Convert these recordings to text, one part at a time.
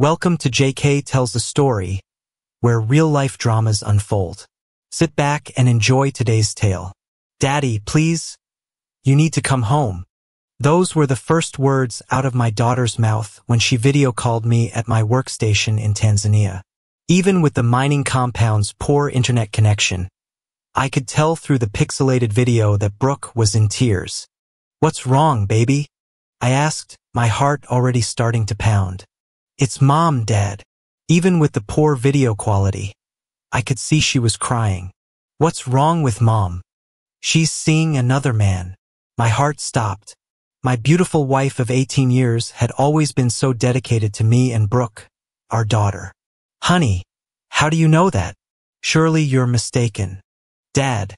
Welcome to JK Tells a Story, where real-life dramas unfold. Sit back and enjoy today's tale. Daddy, please, you need to come home. Those were the first words out of my daughter's mouth when she video called me at my workstation in Tanzania. Even with the mining compound's poor internet connection, I could tell through the pixelated video that Brooke was in tears. "What's wrong, baby?" I asked, my heart already starting to pound. "It's Mom, Dad." Even with the poor video quality, I could see she was crying. "What's wrong with Mom?" "She's seeing another man." My heart stopped. My beautiful wife of 18 years had always been so dedicated to me and Brooke, our daughter. "Honey, how do you know that?" "Surely you're mistaken." "Dad,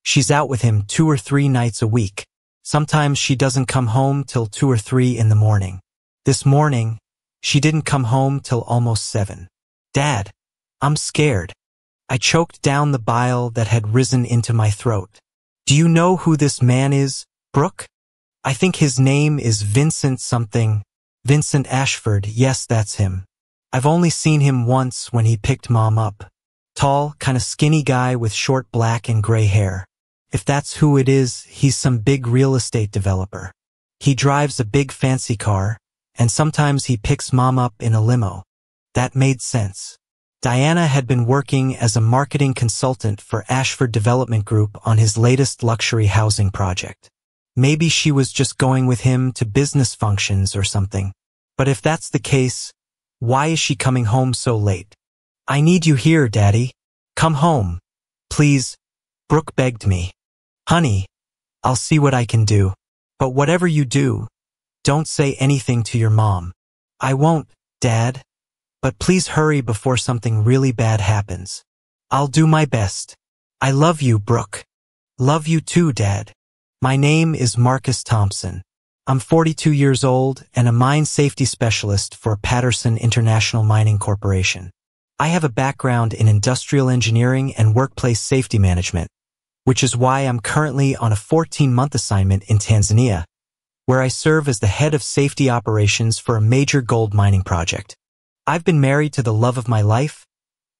she's out with him 2 or 3 nights a week. Sometimes she doesn't come home till 2 or 3 in the morning. This morning, she didn't come home till almost 7. "Dad, I'm scared." I choked down the bile that had risen into my throat. "Do you know who this man is, Brooke?" "I think his name is Vincent something." "Vincent Ashford, yes, that's him. I've only seen him once when he picked Mom up. Tall, kinda skinny guy with short black and gray hair. If that's who it is, he's some big real estate developer. He drives a big fancy car, and sometimes he picks Mom up in a limo." That made sense. Diana had been working as a marketing consultant for Ashford Development Group on his latest luxury housing project. Maybe she was just going with him to business functions or something. But if that's the case, why is she coming home so late? "I need you here, Daddy. Come home. Please," Brooke begged me. "Honey, I'll see what I can do. But whatever you do, don't say anything to your mom." "I won't, Dad. But please hurry before something really bad happens." "I'll do my best. I love you, Brooke." "Love you too, Dad." My name is Marcus Thompson. I'm 42 years old and a mine safety specialist for Patterson International Mining Corporation. I have a background in industrial engineering and workplace safety management, which is why I'm currently on a 14-month assignment in Tanzania, where I serve as the head of safety operations for a major gold mining project. I've been married to the love of my life,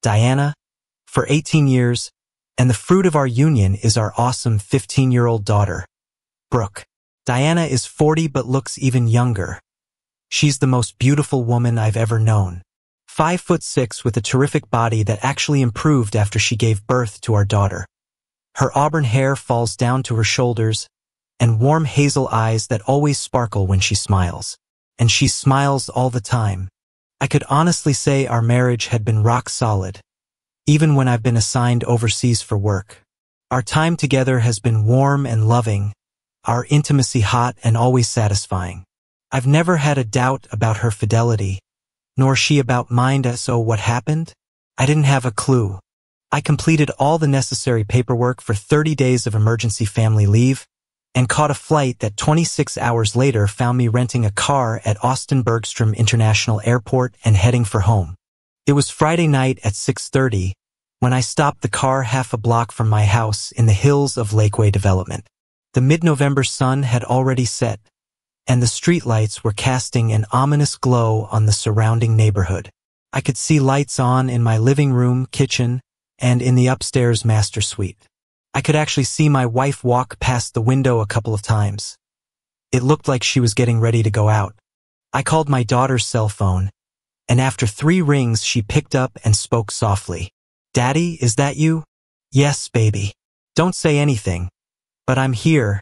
Diana, for 18 years, and the fruit of our union is our awesome 15-year-old daughter, Brooke. Diana is 40 but looks even younger. She's the most beautiful woman I've ever known. 5'6" with a terrific body that actually improved after she gave birth to our daughter. Her auburn hair falls down to her shoulders, and warm hazel eyes that always sparkle when she smiles. And she smiles all the time. I could honestly say our marriage had been rock solid, even when I've been assigned overseas for work. Our time together has been warm and loving, our intimacy hot and always satisfying. I've never had a doubt about her fidelity, nor she about mine. So what happened? I didn't have a clue. I completed all the necessary paperwork for 30 days of emergency family leave and caught a flight that 26 hours later found me renting a car at Austin Bergstrom International Airport and heading for home. It was Friday night at 6:30 when I stopped the car half a block from my house in the hills of Lakeway Development. The mid-November sun had already set, and the streetlights were casting an ominous glow on the surrounding neighborhood. I could see lights on in my living room, kitchen, and in the upstairs master suite. I could actually see my wife walk past the window a couple of times. It looked like she was getting ready to go out. I called my daughter's cell phone, and after 3 rings she picked up and spoke softly. "Daddy, is that you?" "Yes, baby. Don't say anything, but I'm here,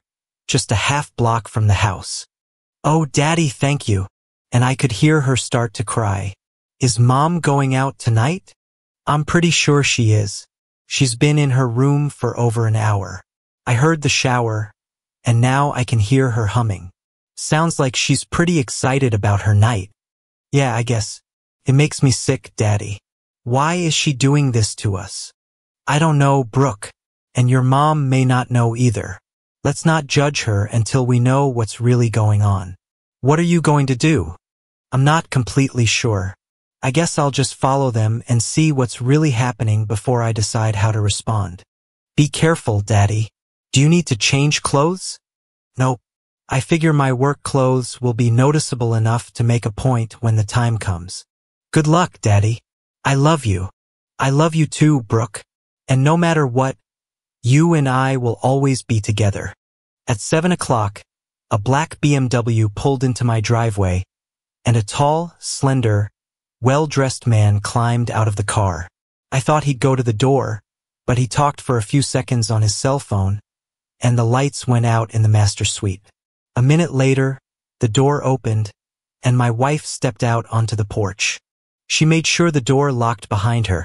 just a half block from the house." "Oh, Daddy, thank you." And I could hear her start to cry. "Is Mom going out tonight?" "I'm pretty sure she is. She's been in her room for over an hour. I heard the shower, and now I can hear her humming. Sounds like she's pretty excited about her night." "Yeah, I guess. It makes me sick, Daddy. Why is she doing this to us?" "I don't know, Brooke, and your mom may not know either. Let's not judge her until we know what's really going on." "What are you going to do?" "I'm not completely sure. I guess I'll just follow them and see what's really happening before I decide how to respond." "Be careful, Daddy. Do you need to change clothes?" "Nope. I figure my work clothes will be noticeable enough to make a point when the time comes." Good luck, Daddy. I love you. I love you too, Brooke. And no matter what, you and I will always be together. At 7 o'clock, a black BMW pulled into my driveway, and a tall, slender, well-dressed man climbed out of the car. I thought he'd go to the door, but he talked for a few seconds on his cell phone, and the lights went out in the master suite. A minute later, the door opened, and my wife stepped out onto the porch. She made sure the door locked behind her,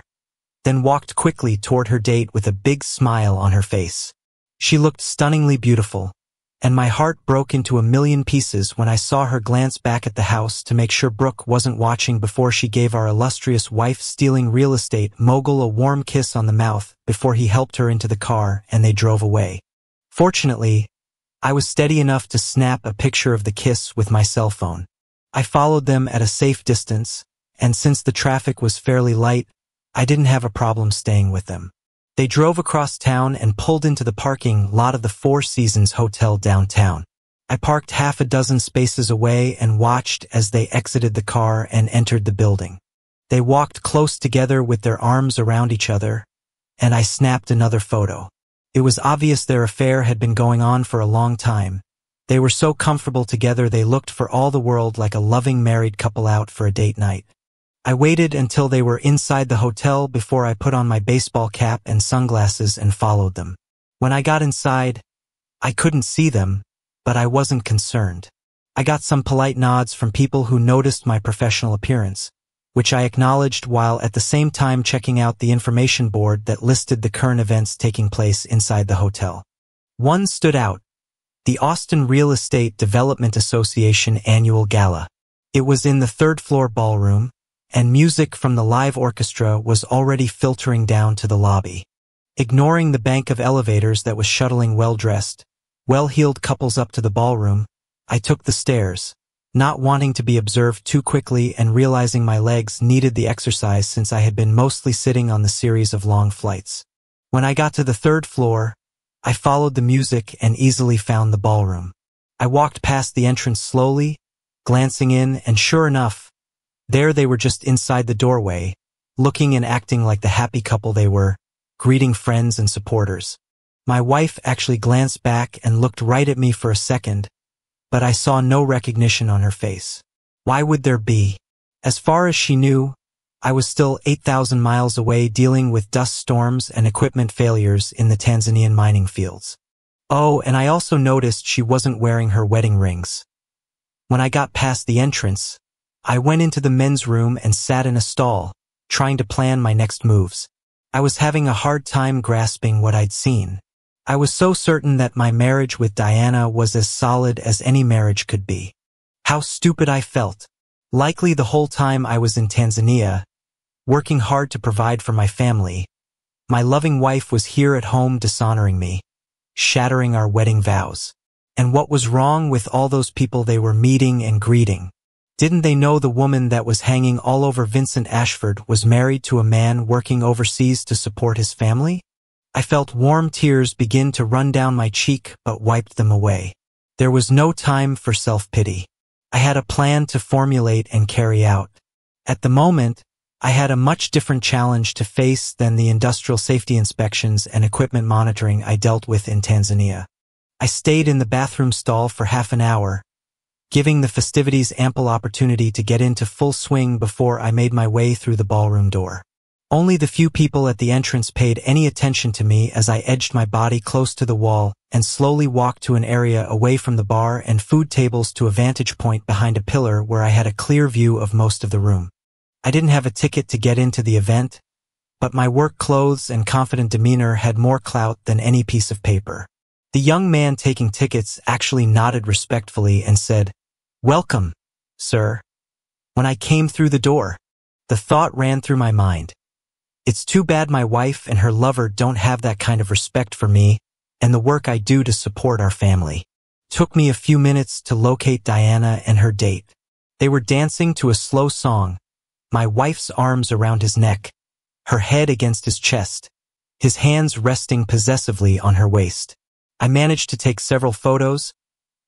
then walked quickly toward her date with a big smile on her face. She looked stunningly beautiful, and my heart broke into a million pieces when I saw her glance back at the house to make sure Brooke wasn't watching before she gave our illustrious wife-stealing real estate mogul a warm kiss on the mouth before he helped her into the car and they drove away. Fortunately, I was steady enough to snap a picture of the kiss with my cell phone. I followed them at a safe distance, and since the traffic was fairly light, I didn't have a problem staying with them. They drove across town and pulled into the parking lot of the Four Seasons Hotel downtown. I parked half a dozen spaces away and watched as they exited the car and entered the building. They walked close together with their arms around each other, and I snapped another photo. It was obvious their affair had been going on for a long time. They were so comfortable together they looked for all the world like a loving married couple out for a date night. I waited until they were inside the hotel before I put on my baseball cap and sunglasses and followed them. When I got inside, I couldn't see them, but I wasn't concerned. I got some polite nods from people who noticed my professional appearance, which I acknowledged while at the same time checking out the information board that listed the current events taking place inside the hotel. One stood out: the Austin Real Estate Development Association Annual Gala. It was in the third-floor ballroom, and music from the live orchestra was already filtering down to the lobby. Ignoring the bank of elevators that was shuttling well-dressed, well-heeled couples up to the ballroom, I took the stairs, not wanting to be observed too quickly and realizing my legs needed the exercise since I had been mostly sitting on the series of long flights. When I got to the third floor, I followed the music and easily found the ballroom. I walked past the entrance slowly, glancing in, and sure enough, there they were just inside the doorway, looking and acting like the happy couple they were, greeting friends and supporters. My wife actually glanced back and looked right at me for a second, but I saw no recognition on her face. Why would there be? As far as she knew, I was still 8,000 miles away dealing with dust storms and equipment failures in the Tanzanian mining fields. Oh, and I also noticed she wasn't wearing her wedding rings. When I got past the entrance, I went into the men's room and sat in a stall, trying to plan my next moves. I was having a hard time grasping what I'd seen. I was so certain that my marriage with Diana was as solid as any marriage could be. How stupid I felt. Likely the whole time I was in Tanzania, working hard to provide for my family, my loving wife was here at home dishonoring me, shattering our wedding vows. And what was wrong with all those people they were meeting and greeting? Didn't they know the woman that was hanging all over Vincent Ashford was married to a man working overseas to support his family? I felt warm tears begin to run down my cheek but wiped them away. There was no time for self-pity. I had a plan to formulate and carry out. At the moment, I had a much different challenge to face than the industrial safety inspections and equipment monitoring I dealt with in Tanzania. I stayed in the bathroom stall for half an hour, giving the festivities ample opportunity to get into full swing before I made my way through the ballroom door. Only the few people at the entrance paid any attention to me as I edged my body close to the wall and slowly walked to an area away from the bar and food tables to a vantage point behind a pillar where I had a clear view of most of the room. I didn't have a ticket to get into the event, but my work clothes and confident demeanor had more clout than any piece of paper. The young man taking tickets actually nodded respectfully and said, "Welcome, sir." When I came through the door, the thought ran through my mind. It's too bad my wife and her lover don't have that kind of respect for me and the work I do to support our family. Took me a few minutes to locate Diana and her date. They were dancing to a slow song, my wife's arms around his neck, her head against his chest, his hands resting possessively on her waist. I managed to take several photos,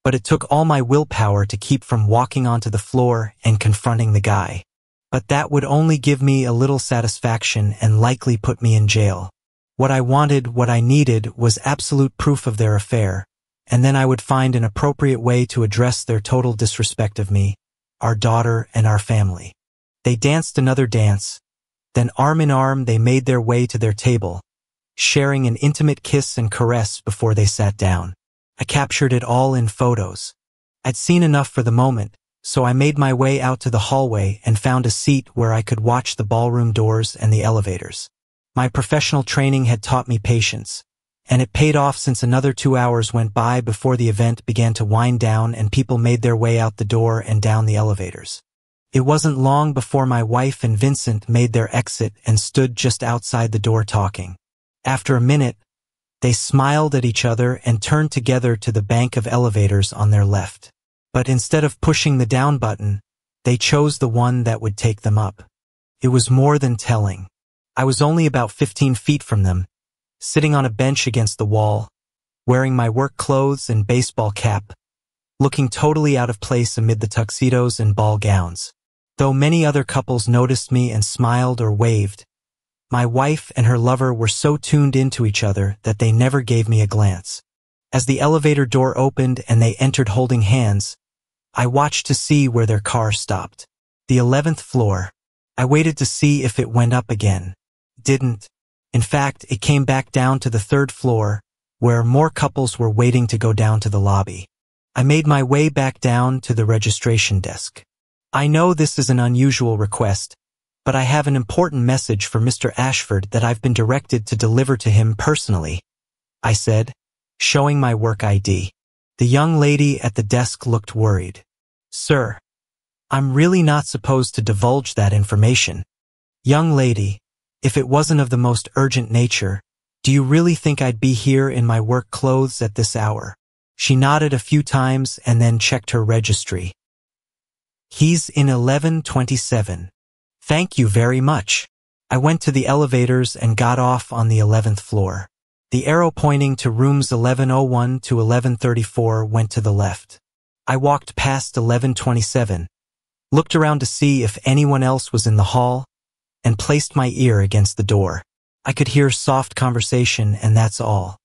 but it took all my willpower to keep from walking onto the floor and confronting the guy. But that would only give me a little satisfaction and likely put me in jail. What I wanted, what I needed, was absolute proof of their affair, and then I would find an appropriate way to address their total disrespect of me, our daughter, and our family. They danced another dance. Then arm in arm they made their way to their table, sharing an intimate kiss and caress before they sat down. I captured it all in photos. I'd seen enough for the moment, so I made my way out to the hallway and found a seat where I could watch the ballroom doors and the elevators. My professional training had taught me patience, and it paid off since another 2 hours went by before the event began to wind down and people made their way out the door and down the elevators. It wasn't long before my wife and Vincent made their exit and stood just outside the door talking. After a minute, they smiled at each other and turned together to the bank of elevators on their left. But instead of pushing the down button, they chose the one that would take them up. It was more than telling. I was only about 15 feet from them, sitting on a bench against the wall, wearing my work clothes and baseball cap, looking totally out of place amid the tuxedos and ball gowns. Though many other couples noticed me and smiled or waved, my wife and her lover were so tuned into each other that they never gave me a glance. As the elevator door opened and they entered holding hands, I watched to see where their car stopped. The 11th floor. I waited to see if it went up again. Didn't. In fact, it came back down to the 3rd floor, where more couples were waiting to go down to the lobby. I made my way back down to the registration desk. I know this is an unusual request, but I have an important message for Mr. Ashford that I've been directed to deliver to him personally, I said, showing my work ID. The young lady at the desk looked worried. Sir, I'm really not supposed to divulge that information. Young lady, if it wasn't of the most urgent nature, do you really think I'd be here in my work clothes at this hour? She nodded a few times and then checked her registry. He's in 1127. Thank you very much. I went to the elevators and got off on the 11th floor. The arrow pointing to rooms 1101 to 1134 went to the left. I walked past 1127, looked around to see if anyone else was in the hall, and placed my ear against the door. I could hear soft conversation, and that's all.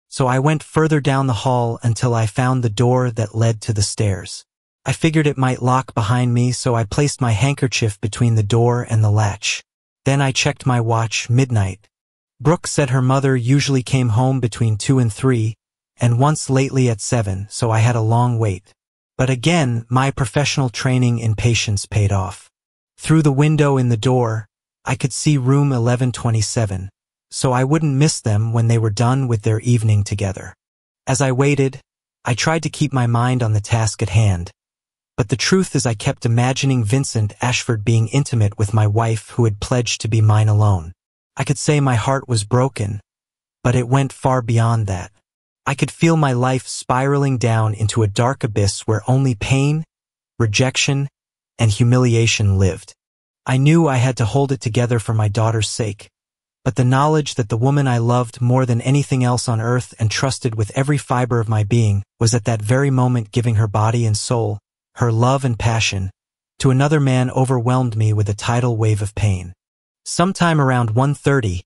So I went further down the hall until I found the door that led to the stairs. I figured it might lock behind me, so I placed my handkerchief between the door and the latch. Then I checked my watch, midnight. Brooke said her mother usually came home between 2 and 3, and once lately at 7, so I had a long wait. But again, my professional training in patience paid off. Through the window in the door, I could see room 1127, so I wouldn't miss them when they were done with their evening together. As I waited, I tried to keep my mind on the task at hand. But the truth is I kept imagining Vincent Ashford being intimate with my wife who had pledged to be mine alone. I could say my heart was broken, but it went far beyond that. I could feel my life spiraling down into a dark abyss where only pain, rejection, and humiliation lived. I knew I had to hold it together for my daughter's sake, but the knowledge that the woman I loved more than anything else on earth and trusted with every fiber of my being was at that very moment giving her body and soul, her love and passion, to another man overwhelmed me with a tidal wave of pain. Sometime around 1:30,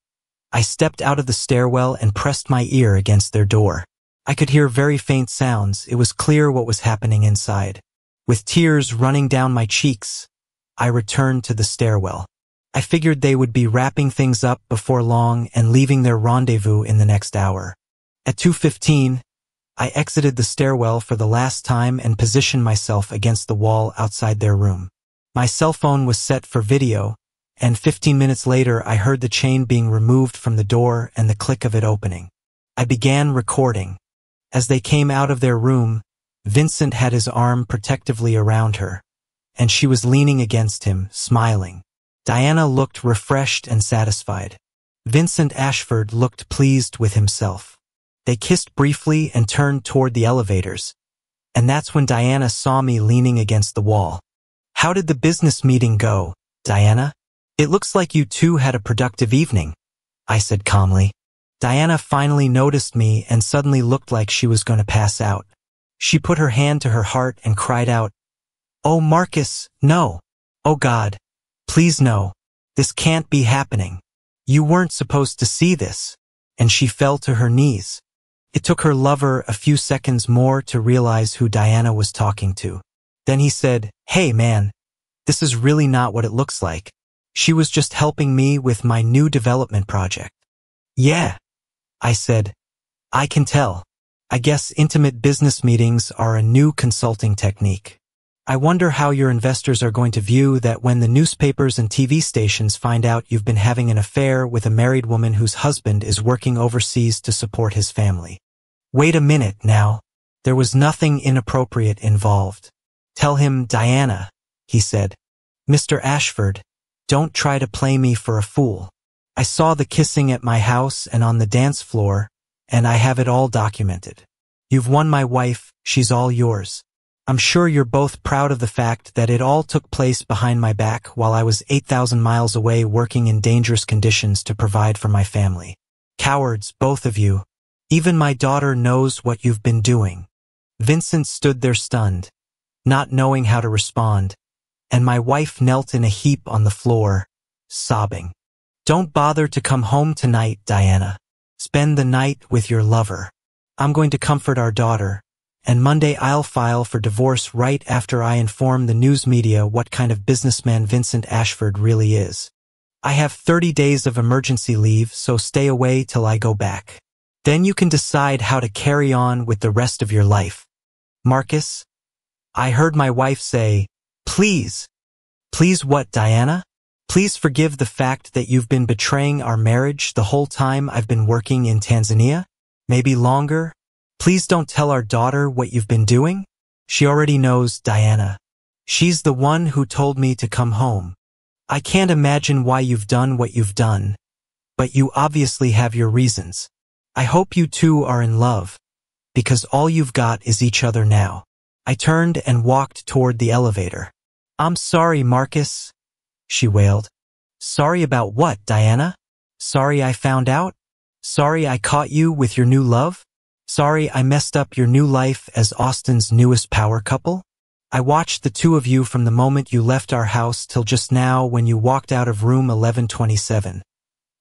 I stepped out of the stairwell and pressed my ear against their door. I could hear very faint sounds. It was clear what was happening inside. With tears running down my cheeks, I returned to the stairwell. I figured they would be wrapping things up before long and leaving their rendezvous in the next hour. At 2:15, I exited the stairwell for the last time and positioned myself against the wall outside their room. My cell phone was set for video, and 15 minutes later I heard the chain being removed from the door and the click of it opening. I began recording. As they came out of their room, Vincent had his arm protectively around her, and she was leaning against him, smiling. Diana looked refreshed and satisfied. Vincent Ashford looked pleased with himself. They kissed briefly and turned toward the elevators, and that's when Diana saw me leaning against the wall. How did the business meeting go, Diana? It looks like you two had a productive evening, I said calmly. Diana finally noticed me and suddenly looked like she was going to pass out. She put her hand to her heart and cried out, "Oh, Marcus, no. Oh God, Please no. This can't be happening. You weren't supposed to see this. And she fell to her knees. It took her lover a few seconds more to realize who Diana was talking to. Then he said, "Hey man, this is really not what it looks like. She was just helping me with my new development project." "Yeah," I said. "I can tell. I guess intimate business meetings are a new consulting technique. I wonder how your investors are going to view that when the newspapers and TV stations find out you've been having an affair with a married woman whose husband is working overseas to support his family." "Wait a minute now. There was nothing inappropriate involved. Tell him Diana," he said. "Mr. Ashford, don't try to play me for a fool. I saw the kissing at my house and on the dance floor, and I have it all documented. You've won my wife, she's all yours. I'm sure you're both proud of the fact that it all took place behind my back while I was 8,000 miles away working in dangerous conditions to provide for my family. Cowards, both of you. Even my daughter knows what you've been doing." Vincent stood there stunned, not knowing how to respond, and my wife knelt in a heap on the floor, sobbing. "Don't bother to come home tonight, Diana. Spend the night with your lover. I'm going to comfort our daughter, and Monday I'll file for divorce right after I inform the news media what kind of businessman Vincent Ashford really is. I have 30 days of emergency leave, so stay away till I go back. Then you can decide how to carry on with the rest of your life." "Marcus," I heard my wife say, "Please." "Please what, Diana? Please forgive the fact that you've been betraying our marriage the whole time I've been working in Tanzania? Maybe longer? Please don't tell our daughter what you've been doing? She already knows, Diana. She's the one who told me to come home. I can't imagine why you've done what you've done, but you obviously have your reasons. I hope you two are in love, because all you've got is each other now." I turned and walked toward the elevator. "I'm sorry, Marcus," she wailed. "Sorry about what, Diana? Sorry I found out? Sorry I caught you with your new love? Sorry I messed up your new life as Austin's newest power couple? I watched the two of you from the moment you left our house till just now when you walked out of room 1127,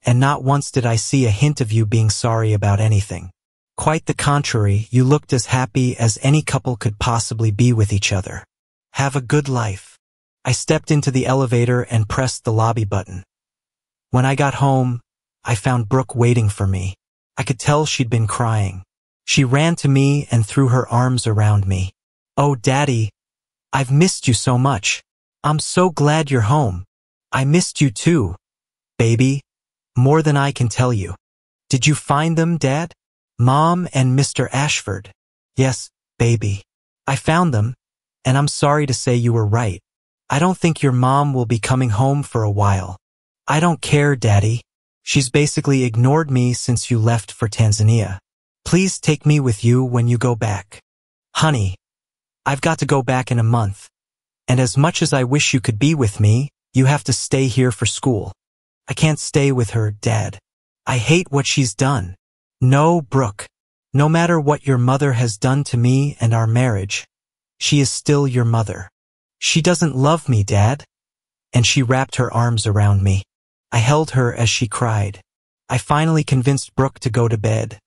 and not once did I see a hint of you being sorry about anything. Quite the contrary, you looked as happy as any couple could possibly be with each other. Have a good life." I stepped into the elevator and pressed the lobby button. When I got home, I found Brooke waiting for me. I could tell she'd been crying. She ran to me and threw her arms around me. "Oh, Daddy, I've missed you so much. I'm so glad you're home. I missed you too, baby, more than I can tell you." "Did you find them, Dad?" "Mom and Mr. Ashford." "Yes, baby. I found them, and I'm sorry to say you were right. I don't think your mom will be coming home for a while." "I don't care, Daddy. She's basically ignored me since you left for Tanzania. Please take me with you when you go back." "Honey, I've got to go back in a month, and as much as I wish you could be with me, you have to stay here for school." "I can't stay with her, Dad. I hate what she's done." "No, Brooke. No matter what your mother has done to me and our marriage, she is still your mother. She doesn't love me, Dad." And she wrapped her arms around me. I held her as she cried. I finally convinced Brooke to go to bed,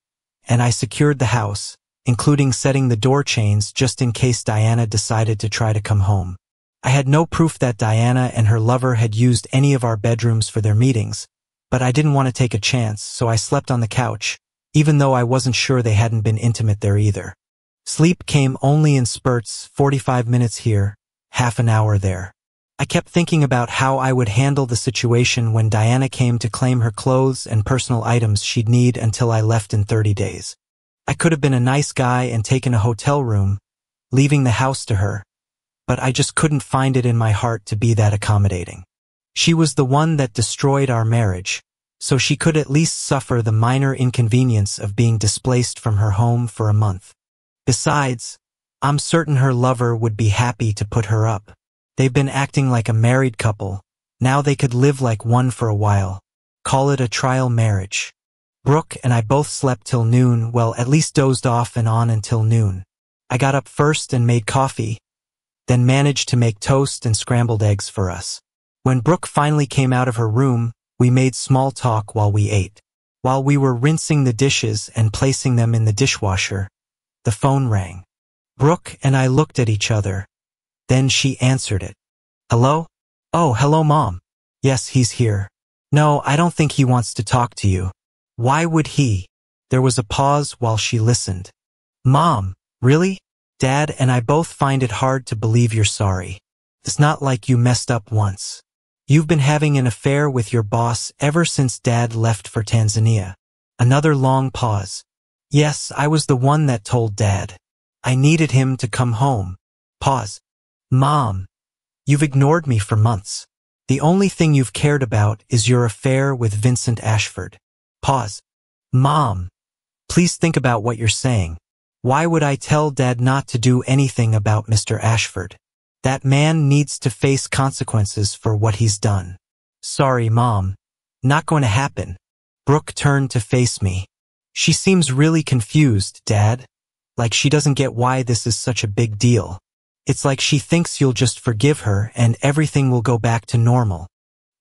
and I secured the house, including setting the door chains just in case Diana decided to try to come home. I had no proof that Diana and her lover had used any of our bedrooms for their meetings, but I didn't want to take a chance, so I slept on the couch, even though I wasn't sure they hadn't been intimate there either. Sleep came only in spurts, 45 minutes here, half an hour there. I kept thinking about how I would handle the situation when Diana came to claim her clothes and personal items she'd need until I left in 30 days. I could have been a nice guy and taken a hotel room, leaving the house to her, but I just couldn't find it in my heart to be that accommodating. She was the one that destroyed our marriage, so she could at least suffer the minor inconvenience of being displaced from her home for a month. Besides, I'm certain her lover would be happy to put her up. They've been acting like a married couple. Now they could live like one for a while. Call it a trial marriage. Brooke and I both slept till noon, well, at least dozed off and on until noon. I got up first and made coffee, then managed to make toast and scrambled eggs for us. When Brooke finally came out of her room, we made small talk while we ate. While we were rinsing the dishes and placing them in the dishwasher, the phone rang. Brooke and I looked at each other. Then she answered it. Hello? Oh, hello, Mom. Yes, he's here. No, I don't think he wants to talk to you. Why would he? There was a pause while she listened. Mom, really? Dad and I both find it hard to believe you're sorry. It's not like you messed up once. You've been having an affair with your boss ever since Dad left for Tanzania. Another long pause. Yes, I was the one that told Dad. I needed him to come home. Pause. Mom, you've ignored me for months. The only thing you've cared about is your affair with Vincent Ashford. Pause. Mom, please think about what you're saying. Why would I tell Dad not to do anything about Mr. Ashford? That man needs to face consequences for what he's done. Sorry, Mom. Not going to happen. Brooke turned to face me. She seems really confused, Dad. Like she doesn't get why this is such a big deal. It's like she thinks you'll just forgive her and everything will go back to normal.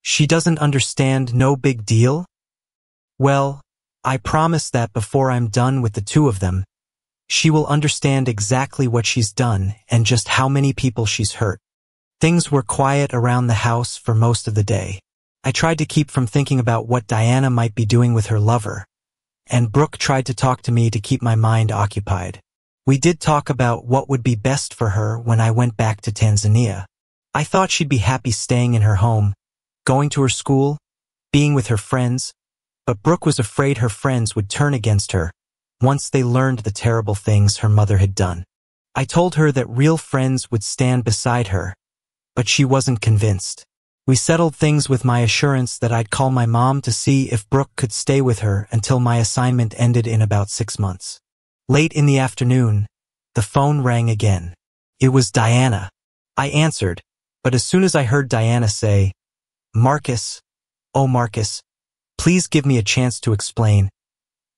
She doesn't understand no big deal? Well, I promise that before I'm done with the two of them, she will understand exactly what she's done and just how many people she's hurt. Things were quiet around the house for most of the day. I tried to keep from thinking about what Diana might be doing with her lover, and Brooke tried to talk to me to keep my mind occupied. We did talk about what would be best for her when I went back to Tanzania. I thought she'd be happy staying in her home, going to her school, being with her friends, but Brooke was afraid her friends would turn against her once they learned the terrible things her mother had done. I told her that real friends would stand beside her, but she wasn't convinced. We settled things with my assurance that I'd call my mom to see if Brooke could stay with her until my assignment ended in about 6 months. Late in the afternoon, the phone rang again. It was Diana. I answered, but as soon as I heard Diana say, Marcus, oh Marcus, please give me a chance to explain,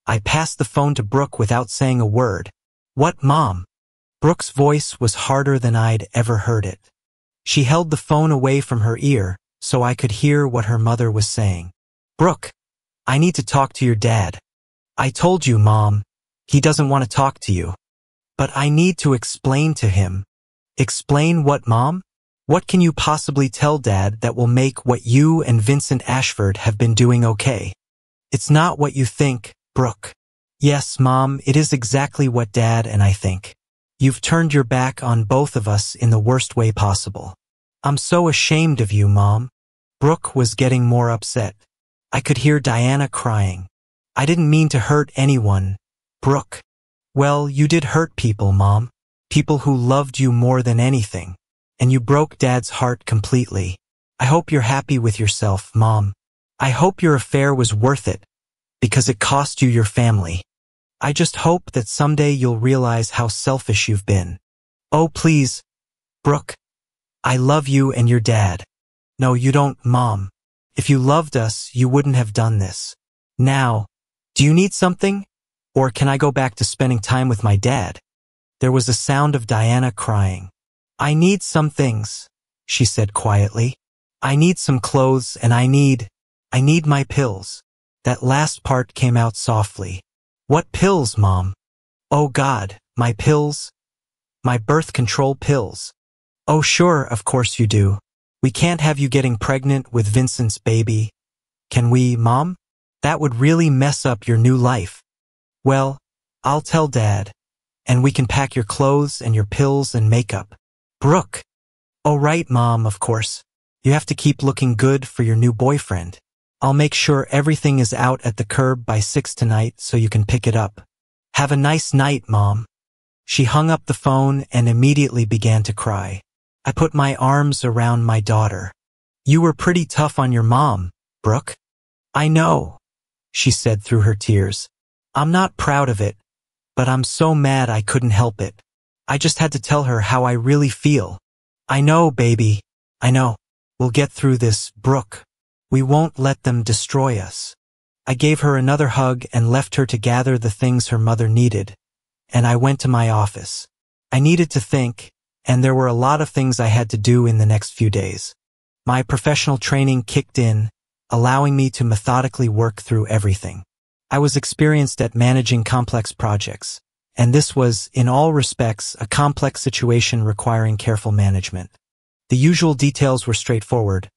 I passed the phone to Brooke without saying a word. What, Mom? Brooke's voice was harder than I'd ever heard it. She held the phone away from her ear so I could hear what her mother was saying. Brooke, I need to talk to your dad. I told you, Mom. He doesn't want to talk to you. But I need to explain to him. Explain what, Mom? What can you possibly tell Dad that will make what you and Vincent Ashford have been doing okay? It's not what you think, Brooke. Yes, Mom, it is exactly what Dad and I think. You've turned your back on both of us in the worst way possible. I'm so ashamed of you, Mom. Brooke was getting more upset. I could hear Diana crying. I didn't mean to hurt anyone, Brooke. Well, you did hurt people, Mom. People who loved you more than anything. And you broke Dad's heart completely. I hope you're happy with yourself, Mom. I hope your affair was worth it, because it cost you your family. I just hope that someday you'll realize how selfish you've been. Oh, please, Brooke. I love you and your dad. No, you don't, Mom. If you loved us, you wouldn't have done this. Now, do you need something? Or can I go back to spending time with my dad? There was a sound of Diana crying. I need some things, she said quietly. I need some clothes and I need my pills. That last part came out softly. What pills, Mom? Oh God, my pills? My birth control pills. Oh sure, of course you do. We can't have you getting pregnant with Vincent's baby. Can we, Mom? That would really mess up your new life. Well, I'll tell Dad, and we can pack your clothes and your pills and makeup. Brooke. Oh right, Mom, of course. You have to keep looking good for your new boyfriend. I'll make sure everything is out at the curb by 6 tonight so you can pick it up. Have a nice night, Mom. She hung up the phone and immediately began to cry. I put my arms around my daughter. You were pretty tough on your mom, Brooke. I know, she said through her tears. I'm not proud of it, but I'm so mad I couldn't help it. I just had to tell her how I really feel. I know, baby. I know. We'll get through this, Brooke. We won't let them destroy us. I gave her another hug and left her to gather the things her mother needed, and I went to my office. I needed to think, and there were a lot of things I had to do in the next few days. My professional training kicked in, allowing me to methodically work through everything. I was experienced at managing complex projects, and this was, in all respects, a complex situation requiring careful management. The usual details were straightforward.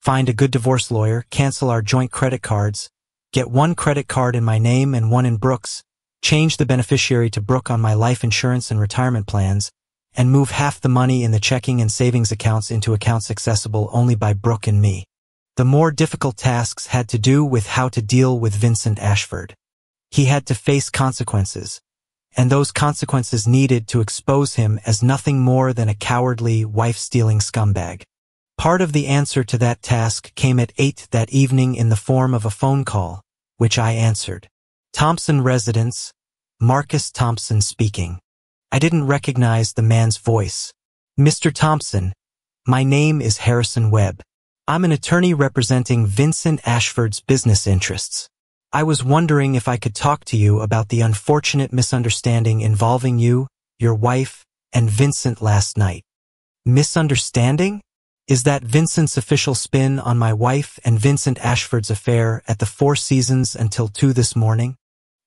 Find a good divorce lawyer, cancel our joint credit cards, get one credit card in my name and one in Brooke's, change the beneficiary to Brooke on my life insurance and retirement plans, and move half the money in the checking and savings accounts into accounts accessible only by Brooke and me. The more difficult tasks had to do with how to deal with Vincent Ashford. He had to face consequences, and those consequences needed to expose him as nothing more than a cowardly, wife-stealing scumbag. Part of the answer to that task came at 8 that evening in the form of a phone call, which I answered. Thompson Residence, Marcus Thompson speaking. I didn't recognize the man's voice. Mr. Thompson, my name is Harrison Webb. I'm an attorney representing Vincent Ashford's business interests. I was wondering if I could talk to you about the unfortunate misunderstanding involving you, your wife, and Vincent last night. Misunderstanding? Is that Vincent's official spin on my wife and Vincent Ashford's affair at the Four Seasons until 2 this morning?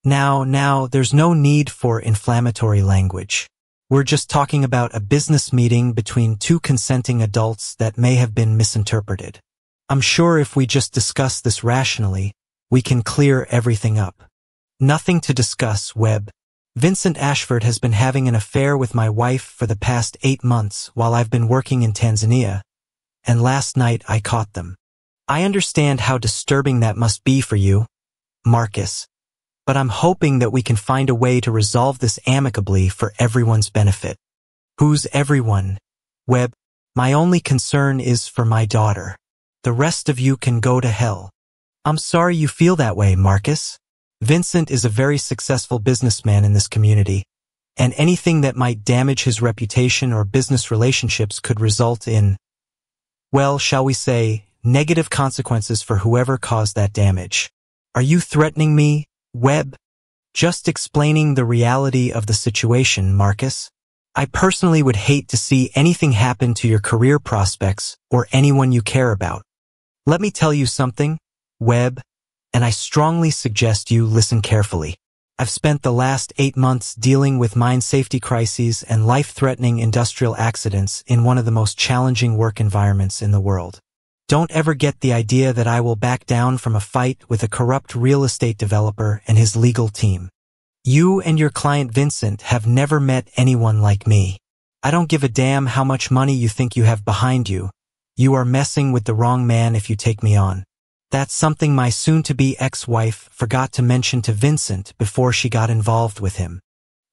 Now, there's no need for inflammatory language. We're just talking about a business meeting between two consenting adults that may have been misinterpreted. I'm sure if we just discuss this rationally, we can clear everything up. Nothing to discuss, Webb. Vincent Ashford has been having an affair with my wife for the past 8 months while I've been working in Tanzania, and last night I caught them. I understand how disturbing that must be for you, Marcus, but I'm hoping that we can find a way to resolve this amicably for everyone's benefit. Who's everyone? Webb, my only concern is for my daughter. The rest of you can go to hell. I'm sorry you feel that way, Marcus. Vincent is a very successful businessman in this community, and anything that might damage his reputation or business relationships could result in, well, shall we say, negative consequences for whoever caused that damage. Are you threatening me, Webb? Just explaining the reality of the situation, Marcus. I personally would hate to see anything happen to your career prospects or anyone you care about. Let me tell you something, Webb, and I strongly suggest you listen carefully. I've spent the last 8 months dealing with mine safety crises and life-threatening industrial accidents in one of the most challenging work environments in the world. Don't ever get the idea that I will back down from a fight with a corrupt real estate developer and his legal team. You and your client Vincent have never met anyone like me. I don't give a damn how much money you think you have behind you. You are messing with the wrong man if you take me on. That's something my soon-to-be ex-wife forgot to mention to Vincent before she got involved with him.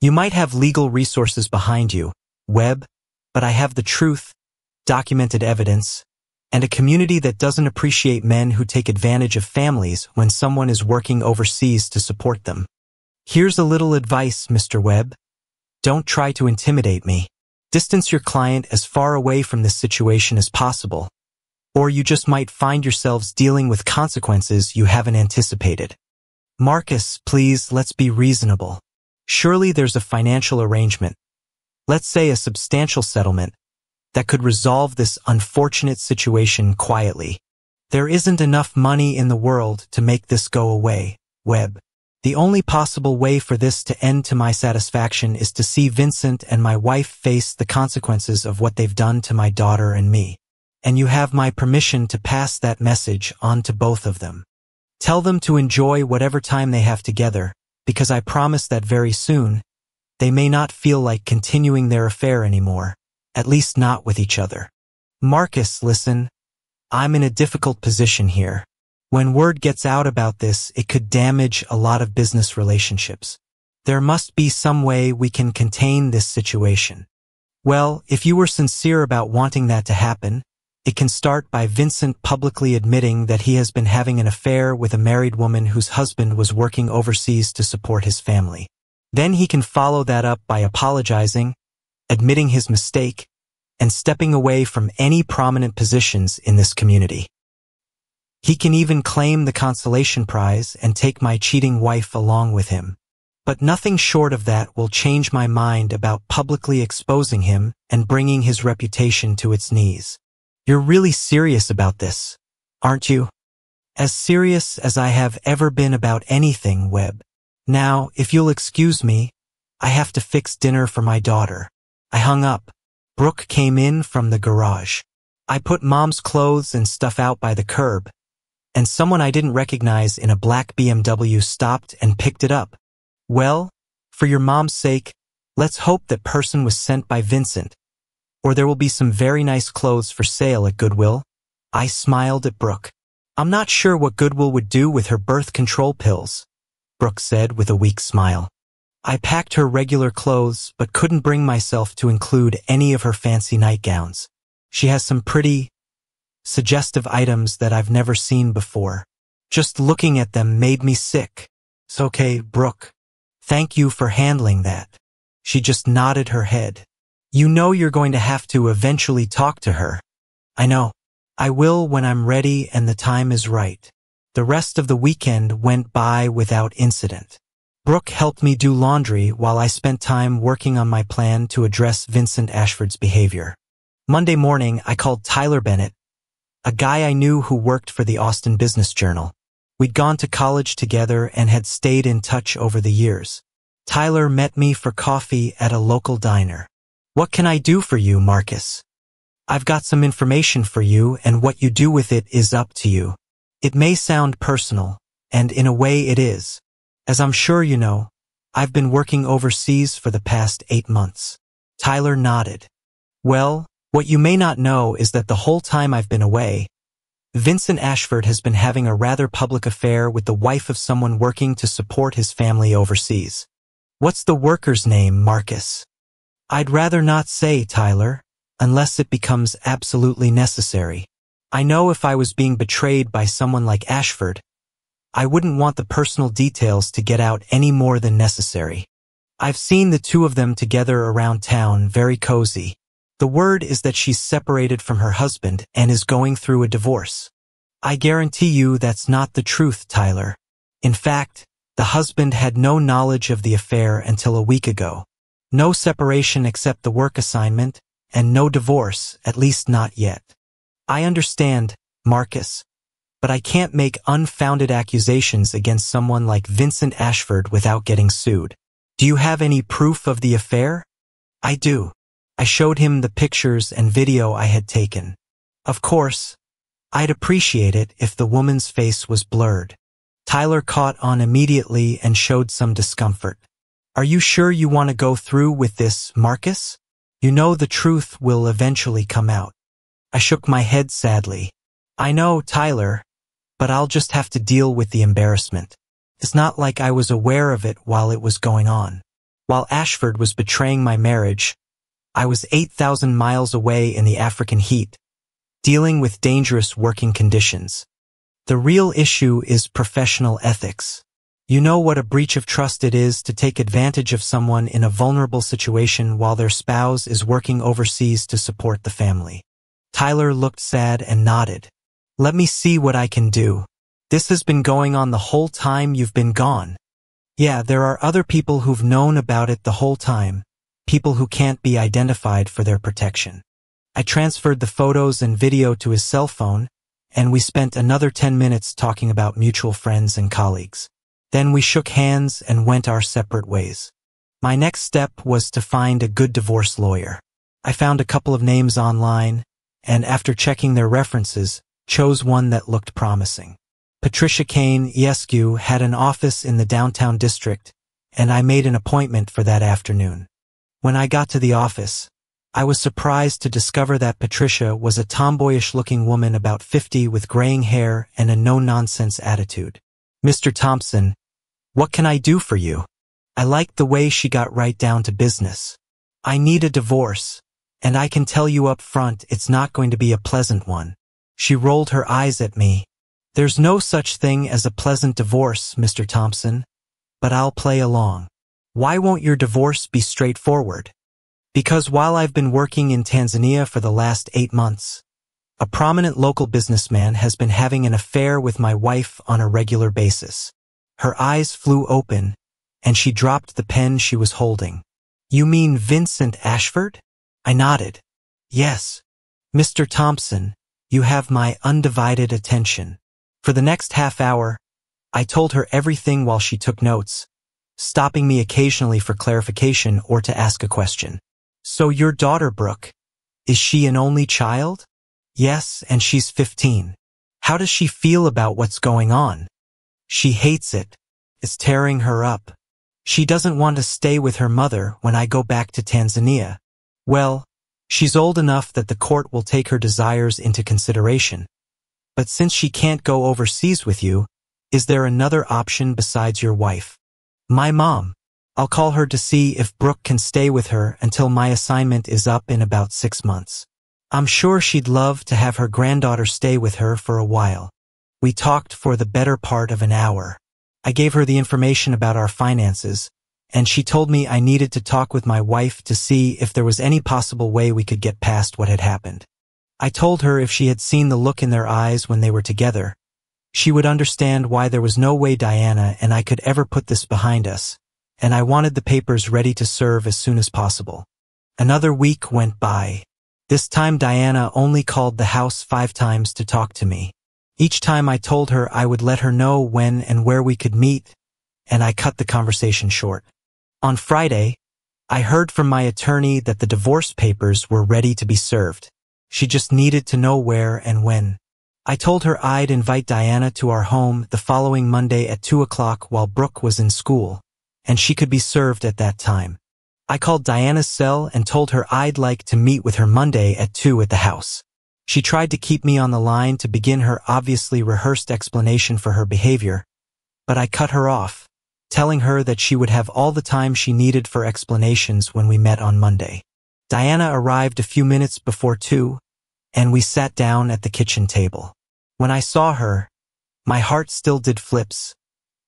You might have legal resources behind you, Webb, but I have the truth, documented evidence, and a community that doesn't appreciate men who take advantage of families when someone is working overseas to support them. Here's a little advice, Mr. Webb. Don't try to intimidate me. Distance your client as far away from this situation as possible, or you just might find yourselves dealing with consequences you haven't anticipated. Marcus, please, let's be reasonable. Surely there's a financial arrangement, let's say a substantial settlement, that could resolve this unfortunate situation quietly. There isn't enough money in the world to make this go away, Webb. The only possible way for this to end to my satisfaction is to see Vincent and my wife face the consequences of what they've done to my daughter and me. And you have my permission to pass that message on to both of them. Tell them to enjoy whatever time they have together, because I promise that very soon, they may not feel like continuing their affair anymore. At least not with each other. Marcus, listen, I'm in a difficult position here. When word gets out about this, it could damage a lot of business relationships. There must be some way we can contain this situation. Well, if you were sincere about wanting that to happen, it can start by Vincent publicly admitting that he has been having an affair with a married woman whose husband was working overseas to support his family. Then he can follow that up by apologizing, admitting his mistake, and stepping away from any prominent positions in this community. He can even claim the consolation prize and take my cheating wife along with him. But nothing short of that will change my mind about publicly exposing him and bringing his reputation to its knees. You're really serious about this, aren't you? As serious as I have ever been about anything, Webb. Now, if you'll excuse me, I have to fix dinner for my daughter. I hung up. Brooke came in from the garage. I put Mom's clothes and stuff out by the curb, and someone I didn't recognize in a black BMW stopped and picked it up. Well, for your mom's sake, let's hope that person was sent by Vincent, or there will be some very nice clothes for sale at Goodwill. I smiled at Brooke. I'm not sure what Goodwill would do with her birth control pills, Brooke said with a weak smile. I packed her regular clothes but couldn't bring myself to include any of her fancy nightgowns. She has some pretty, suggestive items that I've never seen before. Just looking at them made me sick. It's okay, Brooke. Thank you for handling that. She just nodded her head. You know you're going to have to eventually talk to her. I know. I will when I'm ready and the time is right. The rest of the weekend went by without incident. Brooke helped me do laundry while I spent time working on my plan to address Vincent Ashford's behavior. Monday morning, I called Tyler Bennett, a guy I knew who worked for the Austin Business Journal. We'd gone to college together and had stayed in touch over the years. Tyler met me for coffee at a local diner. What can I do for you, Marcus? I've got some information for you, and what you do with it is up to you. It may sound personal, and in a way it is. As I'm sure you know, I've been working overseas for the past 8 months. Tyler nodded. Well, what you may not know is that the whole time I've been away, Vincent Ashford has been having a rather public affair with the wife of someone working to support his family overseas. What's the worker's name, Marcus? I'd rather not say, Tyler, unless it becomes absolutely necessary. I know if I was being betrayed by someone like Ashford, I wouldn't want the personal details to get out any more than necessary. I've seen the two of them together around town, very cozy. The word is that she's separated from her husband and is going through a divorce. I guarantee you that's not the truth, Tyler. In fact, the husband had no knowledge of the affair until a week ago. No separation except the work assignment, and no divorce, at least not yet. I understand, Marcus, but I can't make unfounded accusations against someone like Vincent Ashford without getting sued. Do you have any proof of the affair? I do. I showed him the pictures and video I had taken. Of course, I'd appreciate it if the woman's face was blurred. Tyler caught on immediately and showed some discomfort. Are you sure you want to go through with this, Marcus? You know the truth will eventually come out. I shook my head sadly. I know, Tyler, but I'll just have to deal with the embarrassment. It's not like I was aware of it while it was going on. While Ashford was betraying my marriage, I was 8,000 miles away in the African heat, dealing with dangerous working conditions. The real issue is professional ethics. You know what a breach of trust it is to take advantage of someone in a vulnerable situation while their spouse is working overseas to support the family. Tyler looked sad and nodded. Let me see what I can do. This has been going on the whole time you've been gone. Yeah, there are other people who've known about it the whole time, people who can't be identified for their protection. I transferred the photos and video to his cell phone, and we spent another 10 minutes talking about mutual friends and colleagues. Then we shook hands and went our separate ways. My next step was to find a good divorce lawyer. I found a couple of names online, and after checking their references, chose one that looked promising. Patricia Kane Yescu had an office in the downtown district, and I made an appointment for that afternoon. When I got to the office, I was surprised to discover that Patricia was a tomboyish-looking woman about 50 with graying hair and a no-nonsense attitude. Mr. Thompson, what can I do for you? I liked the way she got right down to business. I need a divorce, and I can tell you up front it's not going to be a pleasant one. She rolled her eyes at me. There's no such thing as a pleasant divorce, Mr. Thompson, but I'll play along. Why won't your divorce be straightforward? Because while I've been working in Tanzania for the last 8 months, a prominent local businessman has been having an affair with my wife on a regular basis. Her eyes flew open, and she dropped the pen she was holding. You mean Vincent Ashford? I nodded. Yes. Mr. Thompson, you have my undivided attention. For the next half hour, I told her everything while she took notes, stopping me occasionally for clarification or to ask a question. So your daughter, Brooke, is she an only child? Yes, and she's 15. How does she feel about what's going on? She hates it. It's tearing her up. She doesn't want to stay with her mother when I go back to Tanzania. Well, she's old enough that the court will take her desires into consideration. But since she can't go overseas with you, is there another option besides your wife? My mom. I'll call her to see if Brooke can stay with her until my assignment is up in about 6 months. I'm sure she'd love to have her granddaughter stay with her for a while. We talked for the better part of an hour. I gave her the information about our finances, and she told me I needed to talk with my wife to see if there was any possible way we could get past what had happened. I told her if she had seen the look in their eyes when they were together, she would understand why there was no way Diana and I could ever put this behind us, and I wanted the papers ready to serve as soon as possible. Another week went by. This time Diana only called the house 5 times to talk to me. Each time I told her I would let her know when and where we could meet, and I cut the conversation short. On Friday, I heard from my attorney that the divorce papers were ready to be served. She just needed to know where and when. I told her I'd invite Diana to our home the following Monday at 2 o'clock while Brooke was in school, and she could be served at that time. I called Diana's cell and told her I'd like to meet with her Monday at 2 at the house. She tried to keep me on the line to begin her obviously rehearsed explanation for her behavior, but I cut her off, telling her that she would have all the time she needed for explanations when we met on Monday. Diana arrived a few minutes before 2, and we sat down at the kitchen table. When I saw her, my heart still did flips.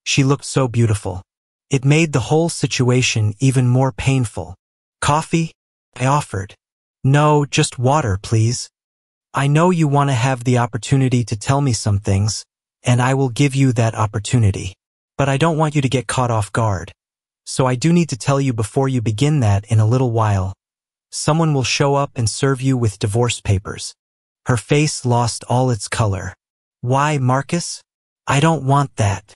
She looked so beautiful. It made the whole situation even more painful. Coffee? I offered. No, just water, please. I know you want to have the opportunity to tell me some things, and I will give you that opportunity. But I don't want you to get caught off guard. So I do need to tell you before you begin that in a little while, someone will show up and serve you with divorce papers. Her face lost all its color. Why, Marcus? I don't want that.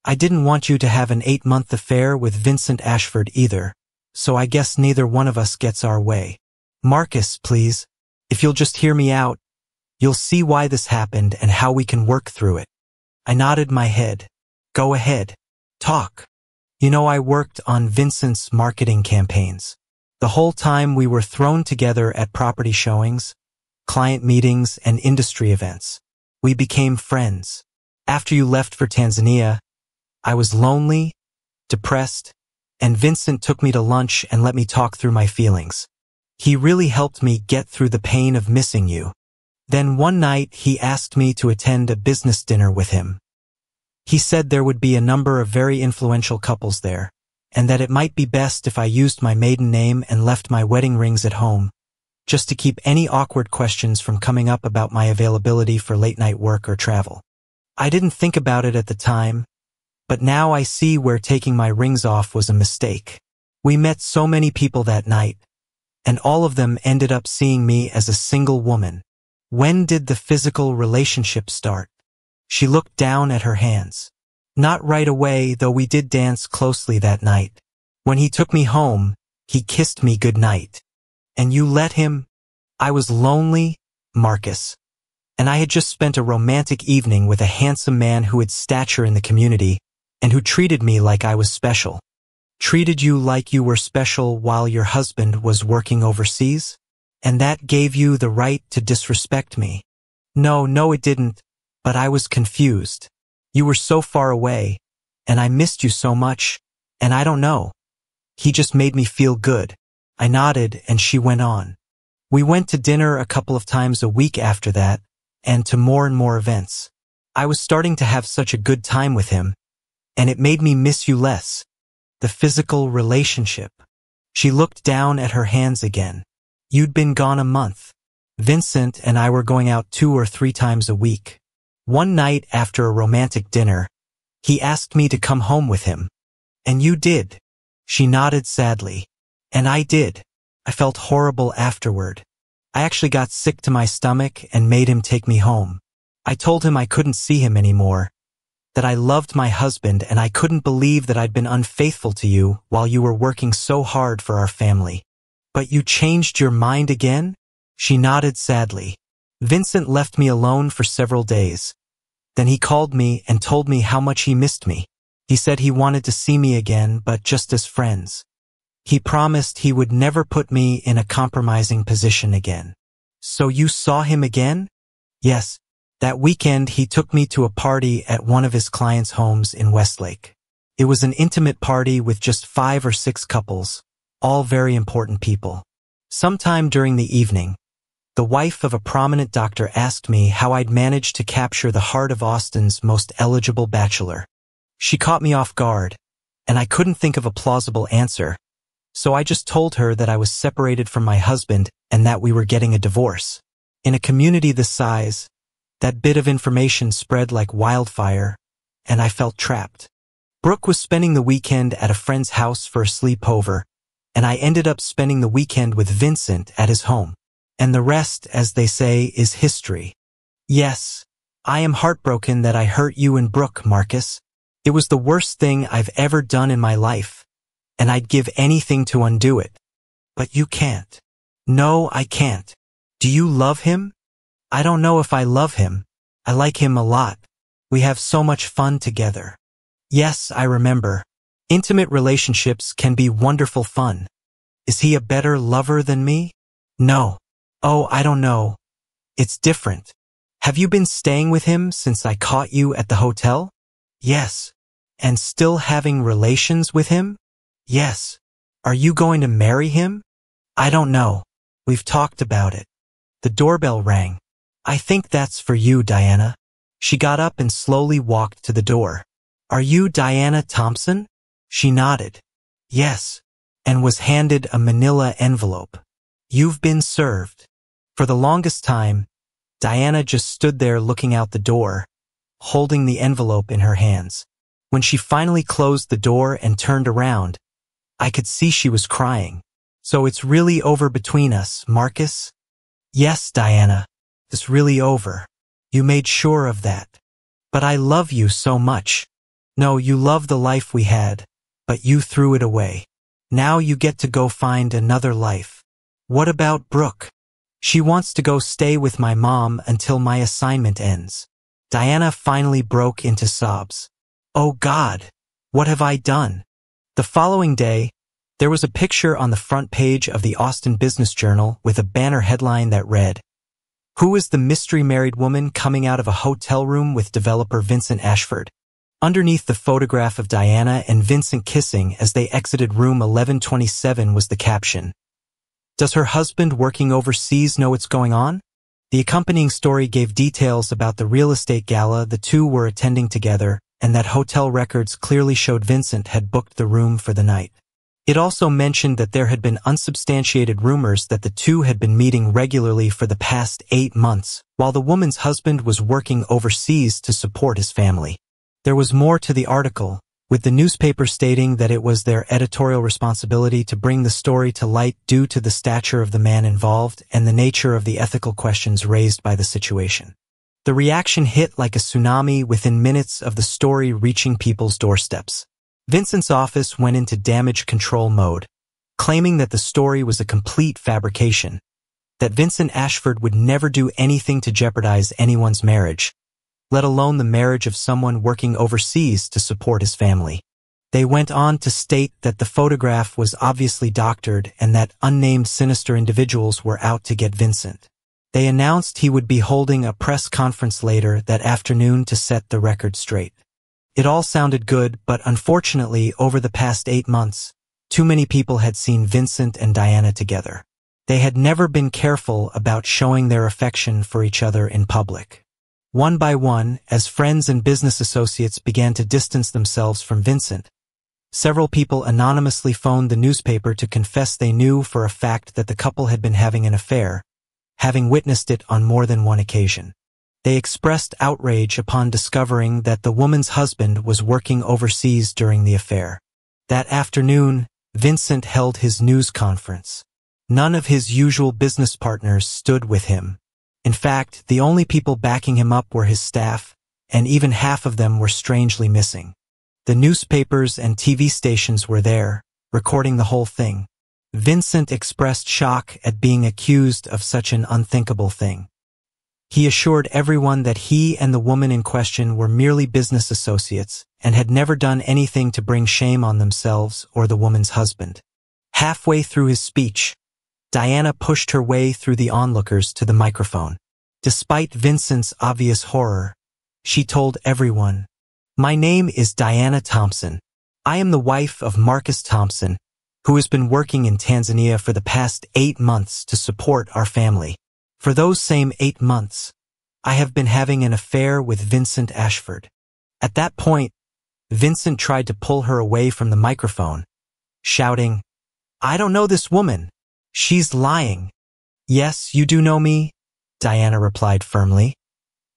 I didn't want you to have an 8-month affair with Vincent Ashford either, so I guess neither one of us gets our way. Marcus, please, if you'll just hear me out, you'll see why this happened and how we can work through it. I nodded my head. Go ahead. Talk. You know, I worked on Vincent's marketing campaigns. The whole time we were thrown together at property showings, client meetings, and industry events. We became friends. After you left for Tanzania, I was lonely, depressed, and Vincent took me to lunch and let me talk through my feelings. He really helped me get through the pain of missing you. Then one night he asked me to attend a business dinner with him. He said there would be a number of very influential couples there, and that it might be best if I used my maiden name and left my wedding rings at home, just to keep any awkward questions from coming up about my availability for late-night work or travel. I didn't think about it at the time, but now I see where taking my rings off was a mistake. We met so many people that night, and all of them ended up seeing me as a single woman. When did the physical relationship start? She looked down at her hands. Not right away, though we did dance closely that night. When he took me home, he kissed me goodnight. And you let him? I was lonely, Marcus. And I had just spent a romantic evening with a handsome man who had stature in the community and who treated me like I was special. Treated you like you were special while your husband was working overseas? And that gave you the right to disrespect me? No, it didn't, but I was confused. You were so far away, and I missed you so much, and I don't know. He just made me feel good. I nodded, and she went on. We went to dinner a couple of times a week after that, and to more and more events. I was starting to have such a good time with him, and it made me miss you less. The physical relationship. She looked down at her hands again. You'd been gone a month. Vincent and I were going out 2 or 3 times a week. One night after a romantic dinner, he asked me to come home with him. And you did. She nodded sadly. And I did. I felt horrible afterward. I actually got sick to my stomach and made him take me home. I told him I couldn't see him anymore, that I loved my husband and I couldn't believe that I'd been unfaithful to you while you were working so hard for our family. But you changed your mind again? She nodded sadly. Vincent left me alone for several days. Then he called me and told me how much he missed me. He said he wanted to see me again, but just as friends. He promised he would never put me in a compromising position again. So you saw him again? Yes. That weekend he took me to a party at one of his clients' homes in Westlake. It was an intimate party with just 5 or 6 couples, all very important people. Sometime during the evening, the wife of a prominent doctor asked me how I'd managed to capture the heart of Austin's most eligible bachelor. She caught me off guard, and I couldn't think of a plausible answer, so I just told her that I was separated from my husband and that we were getting a divorce. In a community this size, that bit of information spread like wildfire, and I felt trapped. Brooke was spending the weekend at a friend's house for a sleepover, and I ended up spending the weekend with Vincent at his home. And the rest, as they say, is history. Yes, I am heartbroken that I hurt you and Brooke, Marcus. It was the worst thing I've ever done in my life, and I'd give anything to undo it. But you can't. No, I can't. Do you love him? I don't know if I love him. I like him a lot. We have so much fun together. Yes, I remember. Intimate relationships can be wonderful fun. Is he a better lover than me? No. Oh, I don't know. It's different. Have you been staying with him since I caught you at the hotel? Yes. And still having relations with him? Yes. Are you going to marry him? I don't know. We've talked about it. The doorbell rang. I think that's for you, Diana. She got up and slowly walked to the door. Are you Diana Thompson? She nodded. Yes. And was handed a manila envelope. You've been served. For the longest time, Diana just stood there looking out the door, holding the envelope in her hands. When she finally closed the door and turned around, I could see she was crying. So it's really over between us, Marcus? Yes, Diana. It's really over. You made sure of that. But I love you so much. No, you love the life we had, but you threw it away. Now you get to go find another life. What about Brooke? She wants to go stay with my mom until my assignment ends. Diana finally broke into sobs. Oh God, what have I done? The following day, there was a picture on the front page of the Austin Business Journal with a banner headline that read, "Who is the mystery married woman coming out of a hotel room with developer Vincent Ashford?" Underneath the photograph of Diana and Vincent kissing as they exited room 1127 was the caption, "Does her husband working overseas know what's going on?" The accompanying story gave details about the real estate gala the two were attending together, and that hotel records clearly showed Vincent had booked the room for the night. It also mentioned that there had been unsubstantiated rumors that the two had been meeting regularly for the past 8 months, while the woman's husband was working overseas to support his family. There was more to the article, with the newspaper stating that it was their editorial responsibility to bring the story to light due to the stature of the man involved and the nature of the ethical questions raised by the situation. The reaction hit like a tsunami within minutes of the story reaching people's doorsteps. Vincent's office went into damage control mode, claiming that the story was a complete fabrication, that Vincent Ashford would never do anything to jeopardize anyone's marriage, let alone the marriage of someone working overseas to support his family. They went on to state that the photograph was obviously doctored and that unnamed sinister individuals were out to get Vincent. They announced he would be holding a press conference later that afternoon to set the record straight. It all sounded good, but unfortunately, over the past 8 months, too many people had seen Vincent and Diana together. They had never been careful about showing their affection for each other in public. One by one, as friends and business associates began to distance themselves from Vincent, several people anonymously phoned the newspaper to confess they knew for a fact that the couple had been having an affair, having witnessed it on more than one occasion. They expressed outrage upon discovering that the woman's husband was working overseas during the affair. That afternoon, Vincent held his news conference. None of his usual business partners stood with him. In fact, the only people backing him up were his staff, and even half of them were strangely missing. The newspapers and TV stations were there, recording the whole thing. Vincent expressed shock at being accused of such an unthinkable thing. He assured everyone that he and the woman in question were merely business associates and had never done anything to bring shame on themselves or the woman's husband. Halfway through his speech, Diana pushed her way through the onlookers to the microphone. Despite Vincent's obvious horror, she told everyone, "My name is Diana Thompson. I am the wife of Marcus Thompson, who has been working in Tanzania for the past 8 months to support our family. For those same 8 months, I have been having an affair with Vincent Ashford." At that point, Vincent tried to pull her away from the microphone, shouting, "I don't know this woman. She's lying." "Yes, you do know me," Diana replied firmly.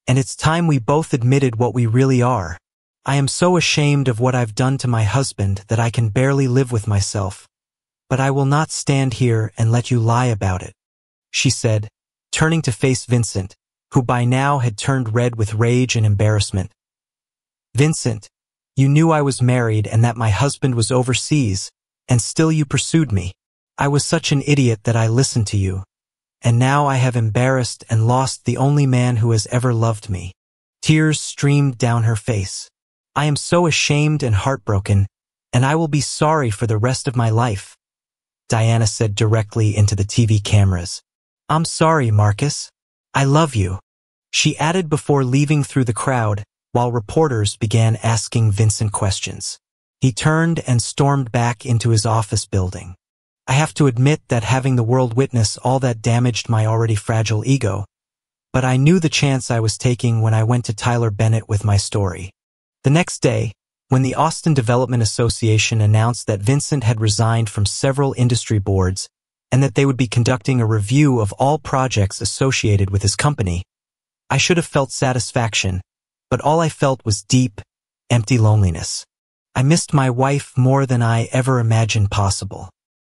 "And it's time we both admitted what we really are. I am so ashamed of what I've done to my husband that I can barely live with myself. But I will not stand here and let you lie about it," she said, turning to face Vincent, who by now had turned red with rage and embarrassment. "Vincent, you knew I was married and that my husband was overseas, and still you pursued me. I was such an idiot that I listened to you, and now I have embarrassed and lost the only man who has ever loved me." Tears streamed down her face. "I am so ashamed and heartbroken, and I will be sorry for the rest of my life," Diana said directly into the TV cameras. "I'm sorry, Marcus. I love you," she added before leaving through the crowd while reporters began asking Vincent questions. He turned and stormed back into his office building. "I have to admit that having the world witness all that damaged my already fragile ego, but I knew the chance I was taking when I went to Tyler Bennett with my story." The next day, when the Austin Development Association announced that Vincent had resigned from several industry boards and that they would be conducting a review of all projects associated with his company, I should have felt satisfaction, but all I felt was deep, empty loneliness. I missed my wife more than I ever imagined possible.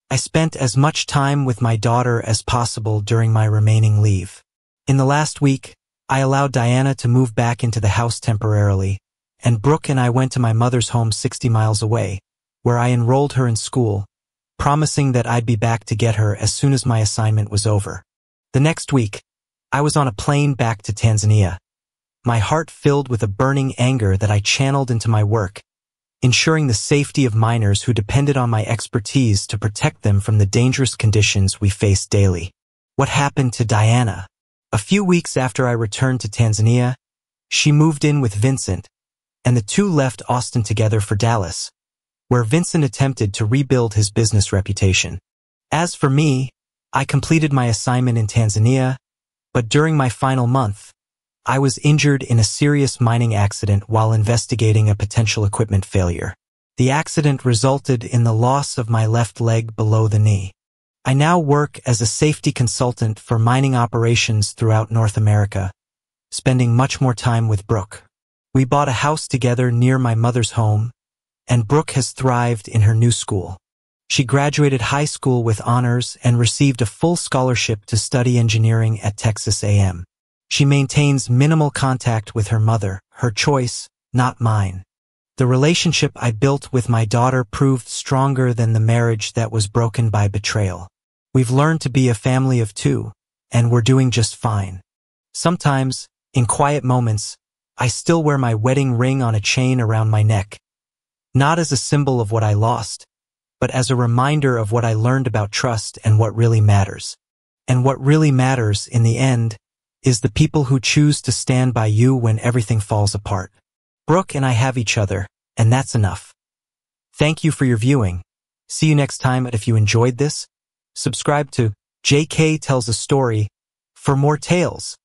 I spent as much time with my daughter as possible during my remaining leave. In the last week, I allowed Diana to move back into the house temporarily, and Brooke and I went to my mother's home 60 miles away, where I enrolled her in school, promising that I'd be back to get her as soon as my assignment was over. The next week, I was on a plane back to Tanzania, my heart filled with a burning anger that I channeled into my work, ensuring the safety of miners who depended on my expertise to protect them from the dangerous conditions we faced daily. What happened to Diana? A few weeks after I returned to Tanzania, she moved in with Vincent, and the two left Austin together for Dallas, where Vincent attempted to rebuild his business reputation. As for me, I completed my assignment in Tanzania, but during my final month, I was injured in a serious mining accident while investigating a potential equipment failure. The accident resulted in the loss of my left leg below the knee. I now work as a safety consultant for mining operations throughout North America, spending much more time with Brooke. We bought a house together near my mother's home, and Brooke has thrived in her new school. She graduated high school with honors and received a full scholarship to study engineering at Texas A&M. She maintains minimal contact with her mother, her choice, not mine. The relationship I built with my daughter proved stronger than the marriage that was broken by betrayal. We've learned to be a family of two, and we're doing just fine. Sometimes, in quiet moments, I still wear my wedding ring on a chain around my neck, not as a symbol of what I lost, but as a reminder of what I learned about trust and what really matters. And what really matters, in the end, is the people who choose to stand by you when everything falls apart. Brooke and I have each other, and that's enough. Thank you for your viewing. See you next time, and if you enjoyed this, subscribe to JK Tells a Story for more tales.